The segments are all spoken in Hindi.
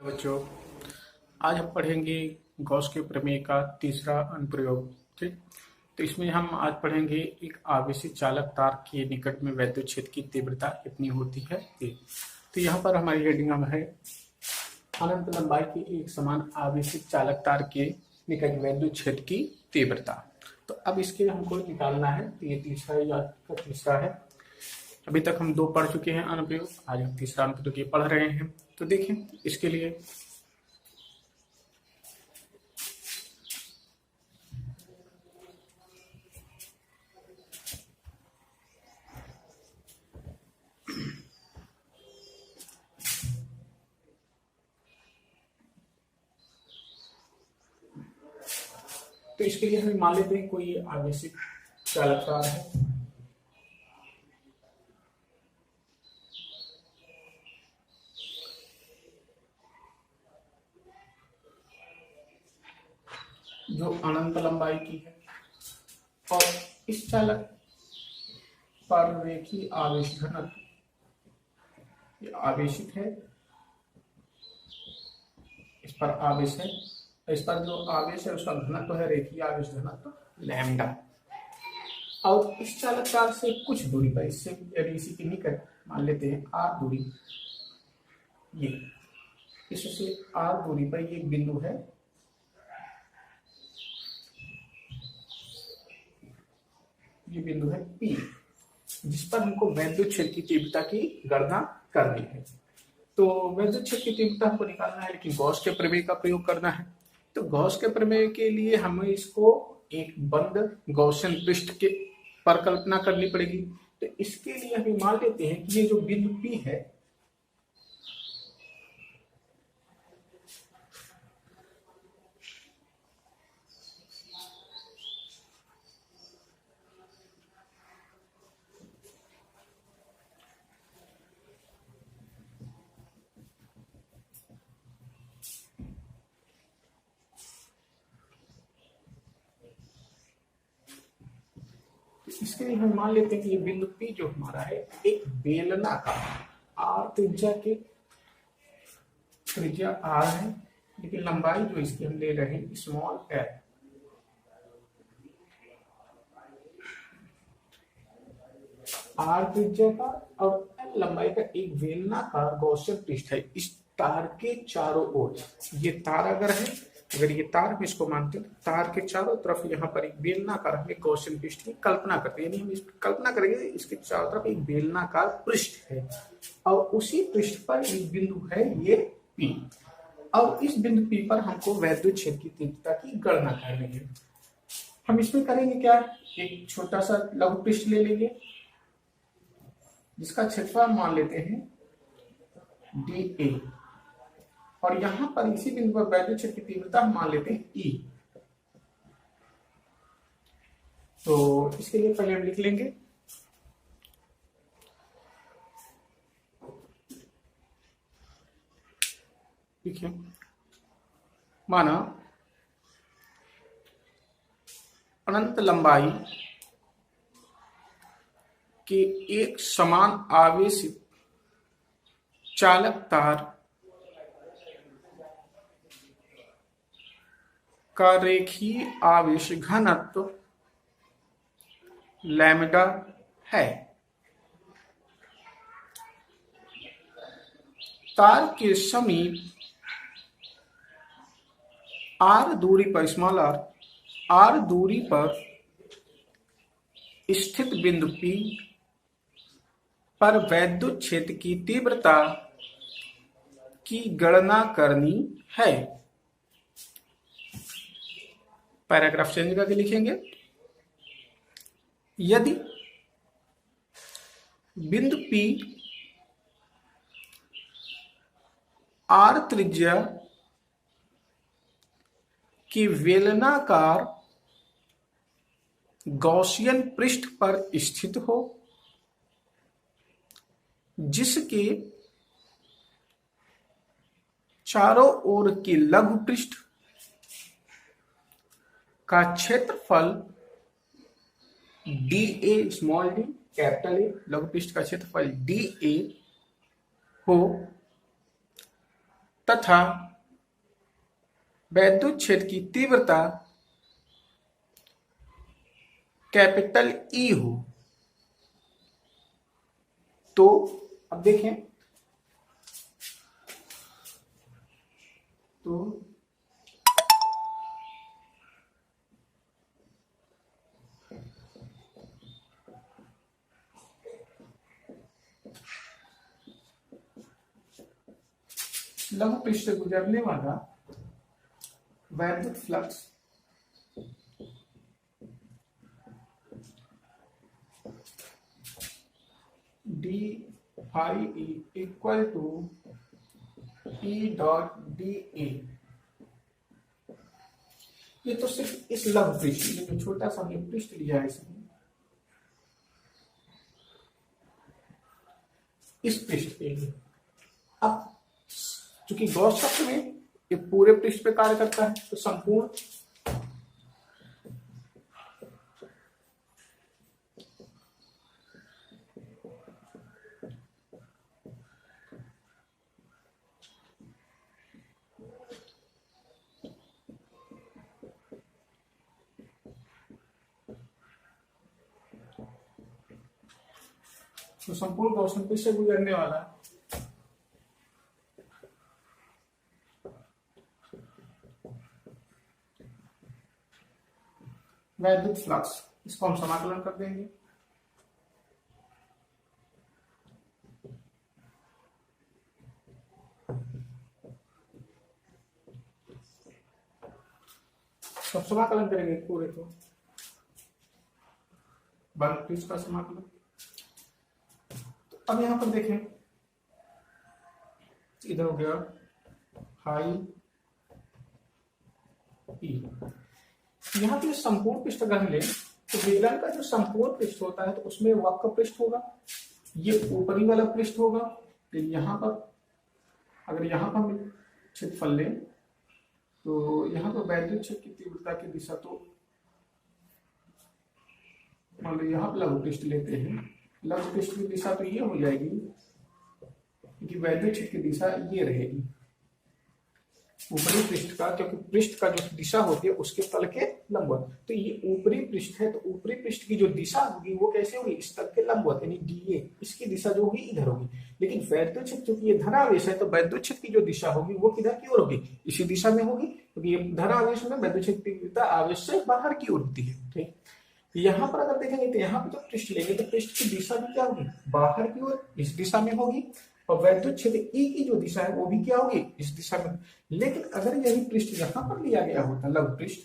बच्चों, आज हम पढ़ेंगे गॉस के प्रमेय का तीसरा अनुप्रयोग। ठीक, तो इसमें हम आज पढ़ेंगे एक आवेशित चालक तार के निकट में वैद्युत क्षेत्र की तीव्रता कितनी होती है। तो यहाँ पर हमारी हेडिंग में है अनंत लंबाई की एक समान आवेशित चालक तार के निकट वैद्युत क्षेत्र की तीव्रता। तो अब इसके हमको निकालना है। तो ये तीसरा है। अभी तक हम दो पढ़ चुके हैं अनुप्रयोग, आज हम तीसरा अनुप्रयोग ये पढ़ रहे हैं। तो देखें, इसके लिए हमें मान लेते हैं कोई आवेशित चालक तार है। जो अनंत लंबाई की है और इस चालक पर रेखीय आवेश घनत्व आवेशित है, इस पर आवेश है, इस पर जो आवेश है उसका घनत्व है रेखीय आवेश घनत्व लैम्डा। और इस चालक तार से कुछ दूरी पर, इससे यदि इसी के निकट मान लेते हैं आर दूरी, ये इससे आर दूरी पर ये बिंदु है, ये बिंदु है P, जिस पर हमको वैद्युत क्षेत्र की तीव्रता की गणना करनी है। तो वैद्युत क्षेत्र की तीव्रता हमको निकालना है, लेकिन गॉस के प्रमेय का प्रयोग करना है। तो गॉस के प्रमेय के लिए हमें इसको एक बंद गॉसियन पृष्ठ के पर कल्पना करनी पड़ेगी। तो इसके लिए हम मान लेते हैं कि ये जो बिंदु P है, इसके लिए हम मान लेते हैं कि ये बिंदु P जो हमारा है एक बेलनाकार R त्रिज्या R है, लेकिन लंबाई जो इसकी हम ले रहे हैं स्मॉल l। R त्रिज्या का और l लंबाई का एक बेलनाकार गॉसियन पृष्ठ है। इस तार के चारों ओर, ये तार अगर है, अगर ये तार हम इसको मानते हैं, तार के चारों तरफ यहाँ पर एक बेलनाकार हमें गॉसियन पृष्ठ की कल्पना करते हैं, यानी हम इस कल्पना करेंगे इसके चारों तरफ एक बेलनाकार पृष्ठ है और उसी पृष्ठ पर एक बिंदु है ये P। और इस बिंदु P पर हमको वैद्युत क्षेत्र की तीव्रता की गणना करनी है। हम इसमें करेंगे क्या, एक छोटा सा लघु पृष्ठ ले लेंगे जिसका क्षेत्रफल मान लेते हैं dA, और यहां पर इसी बिंदु पर वैद्युत क्षेत्र की तीव्रता हम मान लेते हैं E। तो इसके लिए पहले हम लिख लेंगे ठीक है, माना अनंत लंबाई के एक समान आवेशित चालक तार का रेखीय आवेश घनत्व लैम्डा है। तार के समीप R दूरी पर, स्मॉल R दूरी पर स्थित बिंदु P पर वैद्युत क्षेत्र की तीव्रता की गणना करनी है। पैराग्राफ चेंज करके लिखेंगे, यदि बिंदु P R त्रिज्या की बेलनाकार गॉसियन पृष्ठ पर स्थित हो, जिसके चारों ओर के लघु पृष्ठ का क्षेत्रफल DA, small d capital A, लघु पृष्ठ का क्षेत्रफल DA हो, तथा वैद्युत क्षेत्र की तीव्रता कैपिटल ई हो, तो अब देखें तो लघु पृष्ठ से गुजरने वाला वैद्युत flux D phi E equal to E dot D A. ये तो सिर्फ इस लघु पृष्ठ, ये जो छोटा सा हमने पृष्ठ लिया है इसमें, इस पृष्ठ के लिए। अब चूंकि गॉस चक्र में ये पूरे पृष्ठ पे कार्य करता है, तो संपूर्ण गॉसियन पृष्ठ से गुजरने वाला वैद्युत फ्लक्स, इसको हम समाकलन कर देंगे। सब समाकलन करेंगे पूरे को, वर्ग पृष्ठ का समाकलन। तो अब यहां पर देखें, इधर हो गया हाई ई, यहाँ पे संपूर्ण पृष्ठ अगर ले तो बेलन का जो संपूर्ण पृष्ठ होता है तो उसमें वक्र पृष्ठ होगा, ये ऊपरी वाला पृष्ठ होगा। तो यहाँ पर अगर यहाँ पर हम क्षेत्रफल लें तो यहाँ पर वैद्युत क्षेत्र की तीव्रता की दिशा, तो मान लो यहाँ पर लघु पृष्ठ लेते हैं, लघु पृष्ठ की दिशा तो ये हो जाएगी क्योंकि वैद्युत क्षेत्र की दिशा ये रहेगी ऊपरी पृष्ठ का, क्योंकि पृष्ठ का जो दिशा होती है उसके तल के लंबवत। तो ये ऊपरी पृष्ठ है, तो ऊपरी पृष्ठ की जो दिशा होगी वो कैसे होगी, इस तल के लंबवत, यानी डीए, इसकी दिशा जो होगी इधर होगी। लेकिन वैद्युत क्षेत्र क्योंकि ये धनावेश है, तो वैद्युत क्षेत्र की जो दिशा होगी वो किधर की ओर होगी, इसी दिशा में होगी, क्योंकि ये धनावेश में वैद्युत क्षेत्र की तीव्रता आवेश से बाहर की ओर होती है। ठीक, यहाँ पर अगर देखेंगे तो यहाँ पे जब पृष्ठ लेंगे तो पृष्ठ की दिशा भी क्या होगी, बाहर की ओर, इस दिशा में होगी, और वैद्युत क्षेत्र ई की जो दिशा है वो भी क्या होगी, इस दिशा में। लेकिन अगर यही पृष्ठ यहां पर लिया गया होता लघु पृष्ठ,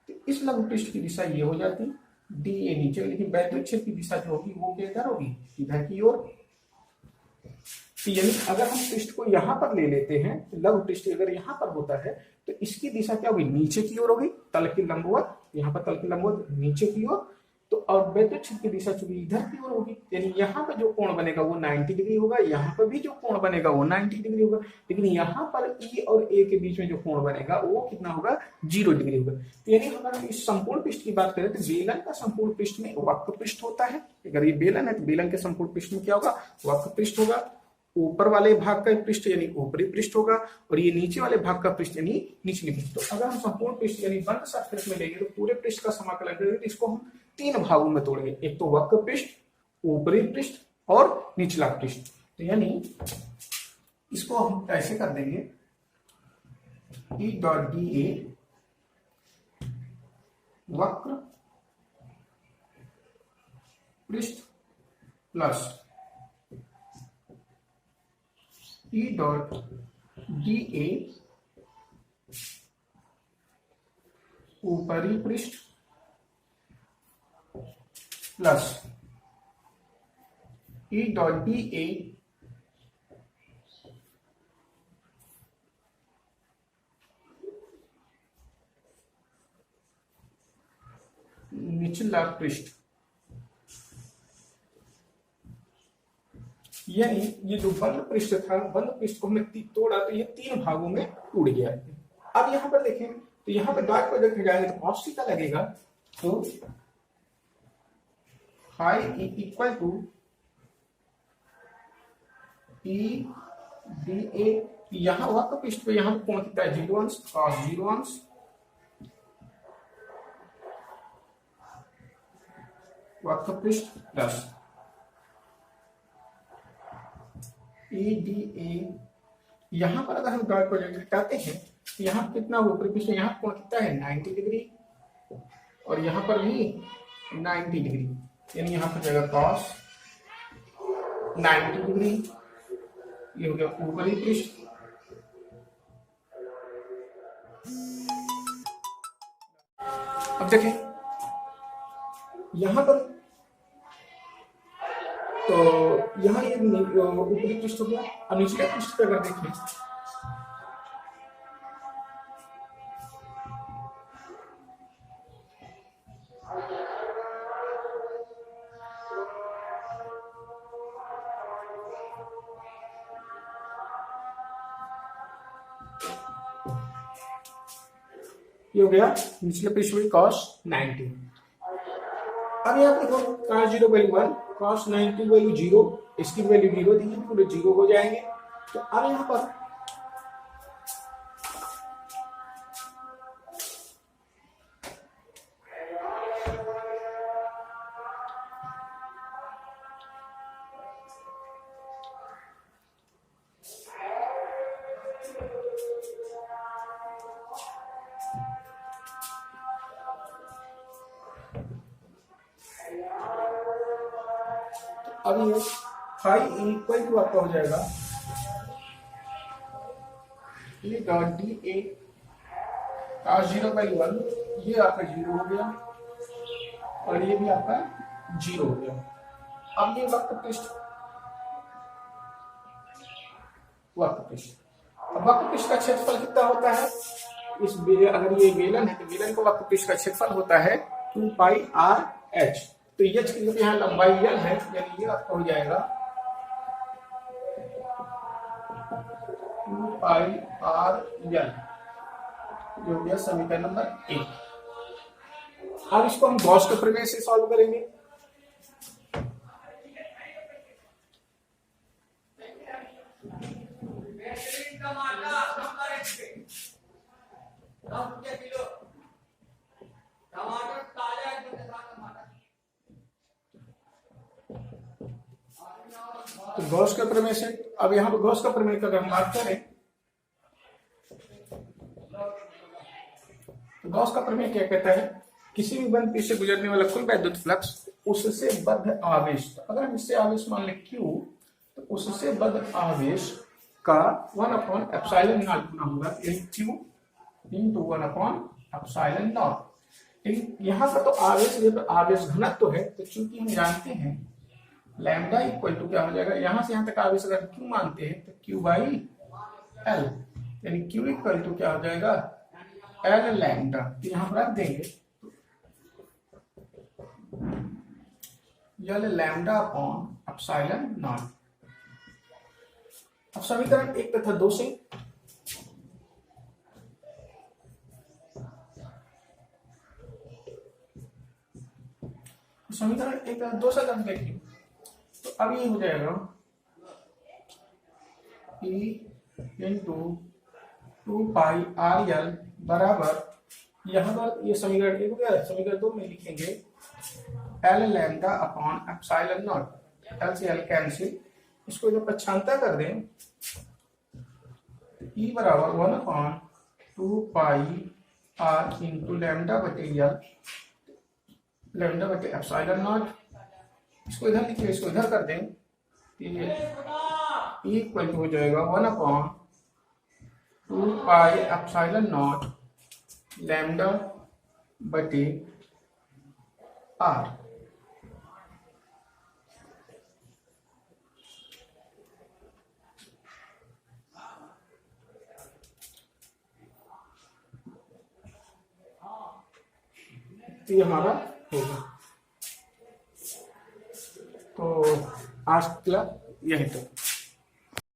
तो इस लघु पृष्ठ की दिशा ये हो जाती डी ए नीचे, लेकिन वैद्युत क्षेत्र की दिशा जो होगी वो किधर होगी, इधर की ओर। तो यानी अगर हम पृष्ठ को यहां पर ले लेते हैं, लघु पृष्ठ अगर यहां पर होता है तो इसकी दिशा क्या होगी, नीचे की ओर होगी, तल की लंबवत, यहाँ पर तल की लंबवत नीचे की ओर। तो और वैद्युत क्षेत्र की दिशा चूंकि इधर की ओर होगी, यानी यहाँ पर जो कोण बनेगा वो 90 डिग्री होगा, यहाँ पर भी जो कोण बनेगा वो 90 डिग्री होगा, लेकिन यहाँ पर ई और ए के बीच में जो कोण बनेगा वो कितना होगा, 0 डिग्री होगा। तो यानी अगर हम इस संपूर्ण पृष्ठ की बात करें तो बेलन का संपूर्ण पृष्ठ में वक्र पृष्ठ होता है। अगर ये बेलन है तो बेलन के संपूर्ण पृष्ठ में क्या होगा, वक्र पृष्ठ होगा। ऊपर वाले भाग का पृष्ठ यानी ऊपरी पृष्ठ होगा, और ये नीचे वाले भाग का पृष्ठ यानी निचली पृष्ठ। तो अगर हम संपूर्ण पृष्ठ यानी बंद सर्फेस में लेंगे तो पूरे पृष्ठ का समाकलन करेंगे तो इसको हम 3 भागों में तोड़ेंगे, एक तो वक्र पृष्ठ, ऊपरी पृष्ठ और निचला पृष्ठ। तो यानी इसको हम ऐसे कर देंगे, ई डॉट डी ए वक्र पृष्ठ प्लस ई डॉट डी ए ऊपरी पृष्ठ प्लस ई डॉट डी ए निचला पृष्ठ। यानी ये जो बंद पृष्ठ था, बंद पृष्ठ को हमने तोड़ा तो ये 3 भागों में टूट गया। अब यहां पर देखें तो यहाँ पर डॉट प्रोडक्ट में जाएंगे तो कॉस थीटा लगेगा, तो phi equal to E D A, यहाँ वक्र पृष्ठ पे यहाँ कोण कितना है 0 अंश, cos 0 अंश वक्र पृष्ठ प्लस ई डी ए। यहाँ पर अगर हम डॉट प्रोजेक्ट हटाते हैं तो यहाँ कितना ऊपरी पृष्ठ, यहाँ कोण कितना है 90 डिग्री और यहाँ पर भी 90 डिग्री, यानी यहाँ पर जाएगा cos 90 डिग्री, ये हो गया ऊपरी पृष्ठ। अब देखें यहां पर, तो यहाँ ये ऊपरी पृष्ठ हो गया। अब निचले पृष्ठ पर अगर देखें ये हो गया निचले पृष्ठ में cos 90। अब यहाँ पर cos 0 वैल्यू 1, cos 90 वैल्यू 0, इसकी वैल्यू 0 दी है, पूरे 0 हो जाएंगे। तो अब यहाँ पर अब ये फाई इक्वल टू आपका हो जाएगा ये dot D A cos 0 by 1, ये आपका 0 हो गया और ये भी आपका 0 हो गया। अब ये वक्र पृष्ठ, अब वक्र पृष्ठ का क्षेत्रफल कितना होता है, इस अगर ये बेलन है तो बेलन का वक्र पृष्ठ का क्षेत्रफल होता है 2 पाई आर एच। तो एच की यहाँ लंबाई l है, यानी ये आपका हो जाएगा 2 पाई आर एल, जो हो गया समीकरण नंबर 1। अब इसको हम गॉस के प्रमेय से सॉल्व करेंगे। तो गॉस के प्रमेय से, अब यहाँ पर गॉस का प्रमेय का अगर हम बात करें तो गॉस का प्रमेय क्या कहता है, किसी भी बंद पृष्ठ से गुजरने वाला कुल वैद्युत फ्लक्स उससे बद्ध आवेश, अगर हम इससे आवेश मान लें Q, तो उससे बद्ध आवेश का 1/एप्सिलॉन नॉट गुना होगा Q इंटू 1/एप्सिलॉन नॉट। लेकिन यहाँ पर तो आवेश, ये तो आवेश घनत्व तो है, तो चूंकि हम जानते हैं लैम्डा इक्वल टू क्या हो जाएगा, यहां से यहां तक आवेश अगर Q मानते हैं तो Q बाई L, यानी Q इक्वल टू क्या हो जाएगा L लैम्डा। तो यहां पर आप देंगे L lambda upon epsilon not. अब समीकरण 1 तथा 2 से समीकरण 1 तथा 2 से हम देखें तो अब ये हो जाएगा E इंटू 2 पाई आर एल बराबर, यहाँ पर ये समीकरण 1 हो गया, समीकरण 2 में लिखेंगे L lambda upon epsilon not, L से L कैंसिल, इसको जब पक्षांतर कर दें E बराबर 1/2 पाई आर इंटू लैम्डा बटे एल, लैम्डा बटे एप्सिलॉन नॉट, इसको इधर लिखिए, इसको इधर कर दें, ये इक्वल हो जाएगा 1/2 पाई एप्सिलॉन नॉट लैम्डा बटे आर। तो ये हमारा होगा। तो आज का यही तक।